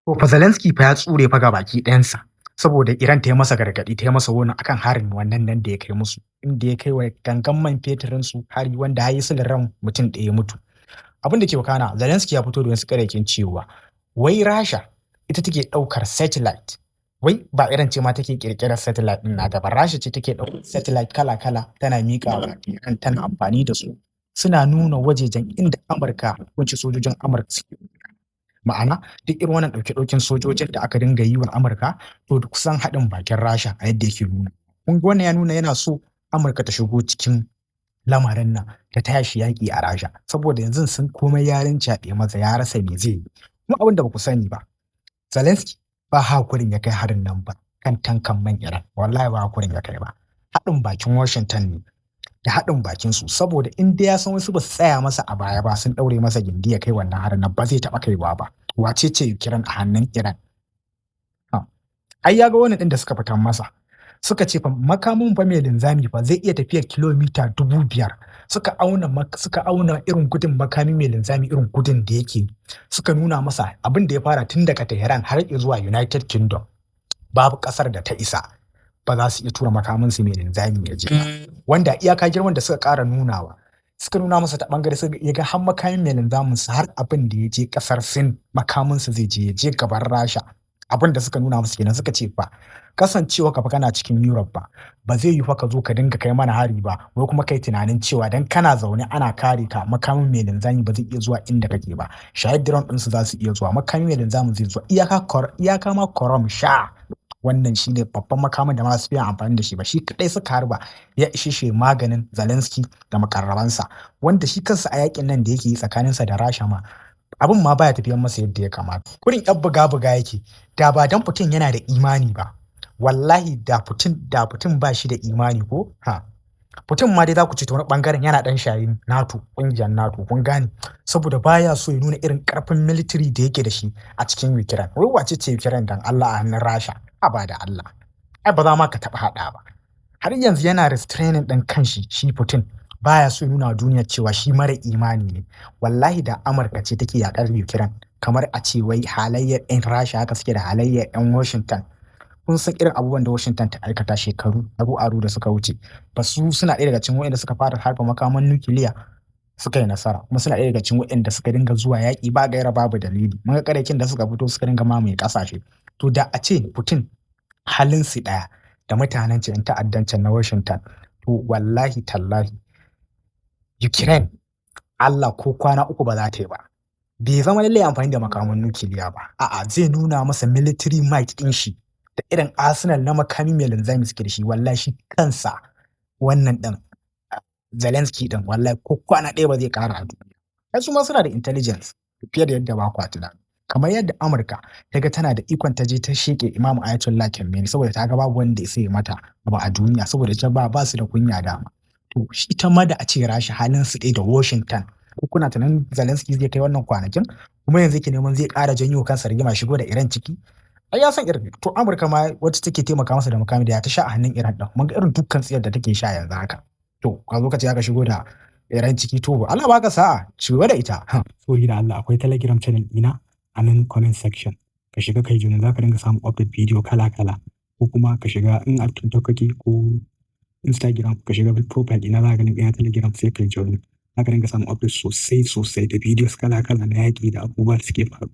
To fa Zelensky fa ya tsure fa gabaki ɗayansa saboda Iran ta yi masa gargaɗi ta yi masa wani akan harin wannan nan da ya kai musu inda ya kai wa gangan man fetirin su hari wanda har yi silin ran mutum ɗaya mutu. Abin da ke wakana Zelensky ya fito da wasu ƙaryakin cewa wai Rasha ita take ɗaukar satellite wai ba Iran ce ma take ƙirƙirar satellite ɗin nata ba Rasha ce take ɗaukar satellite kala-kala tana miƙa wa Iran tana amfani da su suna nuna wajejen inda Amurka ko sojojin Amurka suke. Ma'ana duk irin wannan ɗauke-ɗauken sojojin da aka dinga yi wa Amurka to kusan haɗin bakin Rasha a yadda yake nuna. Kun ga wannan ya nuna yana so Amurka ta shigo cikin lamarin nan ta taya shi yaƙi a Rasha saboda yanzu sun komai ya rincaɓe masa ya rasa me zai yi. Kuma abin da ba ku sani ba Zelensky ba hakurin ya kai harin nan ba kan tankan man Iran wallahi ba hakurin ya kai ba. Haɗin bakin Washington ne da haɗin bakin su saboda in dai ya san wasu ba su tsaya masa a baya ba sun ɗaure masa gindi ya kai wannan harin nan ba zai taɓa kaiwa ba. Wace ce Ukraine a hannun Iran? Ai ya ga wani ɗin da suka fitan masa. Suka ce fa makamin fa mai linzami fa zai iya tafiyar kilomita 5,000 suka auna irin gudun makami mai linzami irin gudun da yake suka nuna masa abin da ya fara tun daga Tehran har zuwa United Kingdom babu ƙasar da ta isa ba za su iya tura makamin su mai linzami ya je wanda iyaka girman da suka ƙara nunawa suka nuna masa ta bangare suka ya ga har makamin mai linzamin su har abin da ya je ƙasar Sin makamin su zai je ya je gaban Rasha abin da suka nuna masa kenan suka ce fa kasancewa ka fa kana cikin Europe ba zai yi fa ka zo ka dinga kai mana hari ba wai kuma kai tunanin cewa dan kana zaune ana kare ka makamin mai linzami ba zai iya zuwa inda kake ba shahid drone din su za su iya zuwa makamin mai linzamin zai zuwa iyaka ma koram sha wannan shine babban makamin da masu fiye amfani da shi ba shi kadai suka harba ya ishe shi maganin Zelensky da makarrabansa wanda shi kansa a yakin nan da yake yi tsakaninsa da Rasha ma abin ma baya tafiyan masa yadda ya kamata kurin yan buga yake da ba dan Putin yana da imani ba wallahi da Putin ba shi da imani ko Putin ma dai za ku ce ta wani bangaren yana dan shayin NATO kungiyar NATO kun gane saboda baya so ya nuna irin karfin military da yake da shi a cikin Ukraine wai wace ce Ukraine dan Allah a hannun Rasha ba da Allah ai ba za ma ka taba hada ba har yanzu yana restraining din kanshi shi Putin baya so ya nuna duniya cewa shi mara imani ne wallahi da Amurka ce take yakar Ukraine kamar a ce wai halayyar 'yan Rasha haka suke da halayyar 'yan Washington kun san irin abubuwan da Washington ta aikata shekaru aru da suka wuce ba su suna ɗaya daga cikin waɗanda suka fara harba makaman nukiliya suka yi nasara kuma suna ɗaya daga cikin waɗanda suka dinga zuwa yaƙi ba gaira babu dalili mun ga ƙaryakin da suka fito suka dinga mamaye ƙasashe to da a ce Putin halin su ɗaya da mutanen cikin ta'addancin na Washington to wallahi tallahi Ukraine Allah ko kwana uku ba za ta yi ba bai zama lallai amfani da makaman nukiliya ba a'a zai nuna masa military might ɗin shi da irin arsenal na makami mai linzami suke da shi wallahi shi kansa wannan ɗin Zelensky ɗin wallahi ko kwana ɗaya ba zai ƙara a duniya ai su ma suna da intelligence fiye da yadda ba kwa tunani kamar yadda Amurka ta ga tana da ikon ta je ta sheke Imam Ayatollah Khamenei saboda ta ga babu wanda ya sai mata ba a duniya saboda ita ba su da kunya dama to ita ma da a ce Rasha halin su ɗaya da Washington ko kuna tunanin Zelensky zai kai wannan kwanakin kuma yanzu yake neman zai ƙara janyo kansa rigima shigo da Iran ciki ai ya san irin to Amurka ma wacce take taimaka masa da makami da ya ta sha a hannun Iran din mun ga irin dukkan tsiyar da take sha yanzu haka to ka zo ka ce aka shigo da Iran ciki to Allah baka sa'a shigo da ita sorry da Allah akwai Telegram channel ina a nan comment section ka shiga kai juna zaka dinga samun update video kala ko kuma ka shiga in a TikTok kake ko Instagram ka shiga profile ina za ka ganin ina Telegram sai kai join zaka dinga samun update sosai da videos kala na yaƙi da abubuwa da suke faruwa